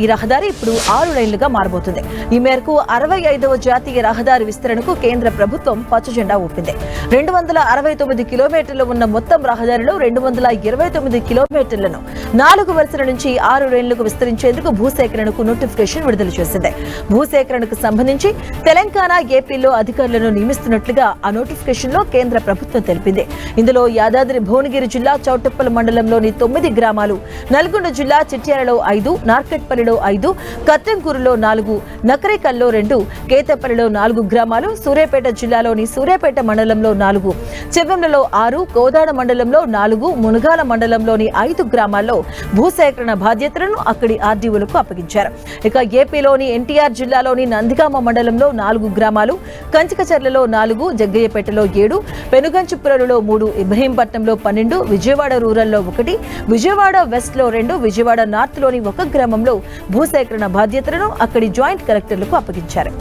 ఈ రహదారి ఇప్పుడు 6 లైన్లుగా మారబోతుంది. ఈ మేరకు 65వ జాతీయ రహదారి విస్తరణకు కేంద్ర ప్రభుత్వం పచ్చజెండా ఊపింది. 269 కిలోమీటర్లు ఉన్న మొత్తం రహదారిలో 229 కిలోమీటర్లను 4 వరుసల నుంచి 6 లైన్లకు విస్తరించేందుకు భూసేకరణకు నోటిఫికేషన్ విడుదల చేసింది. భూసేకరణకు సంబంధించి తెలంగాణ, ఏపీలో అధికారులను నియమిస్తున్నట్లుగా ఆ నోటిఫికేషన్ లో కేంద్ర ప్రభుత్వం తెలిపింది. ఇందులో యాదాద్రి భువనగిరి జిల్లా చౌటుప్పల్ మండలంలోని 9 గ్రామాలు, నల్గొండ జిల్లా చిట్యాలలో 5, నార్కెట్పల్లిలో 5, కట్టంకూరులో 4, నకరేకల్లో 2, కేతపల్లిలో 4 గ్రామాలు, సూర్యాపేట జిల్లాలోని సూర్యాపేట మండలంలో 4, చెవ్వెంలలో 6, కోదాడ మండలంలో 4, మునగాల మండలంలోని 5 గ్రామాల్లో భూసేకరణ బాధ్యతలను అక్కడి ఆర్డీఓలకు అప్పగించారు. ఇక ఏపీలోని ఎన్టీఆర్ జిల్లాలోని నందిగామ మండలంలో 4 గ్రామాలు, కంచికచర్లలో 4, జగ్గయ్యపేటలో 7, పెనుగంచిపురంలో 3, ఇబ్రహీంపట్నంలో 12, విజయవాడ రూరల్లో 1, విజయవాడ వెస్ట్ లో 2, విజయవాడ నార్త్ లోని 1 గ్రామంలో భూసేకరణ బాధ్యతలను అక్కడి జాయింట్ కలెక్టర్లకు అప్పగించారు.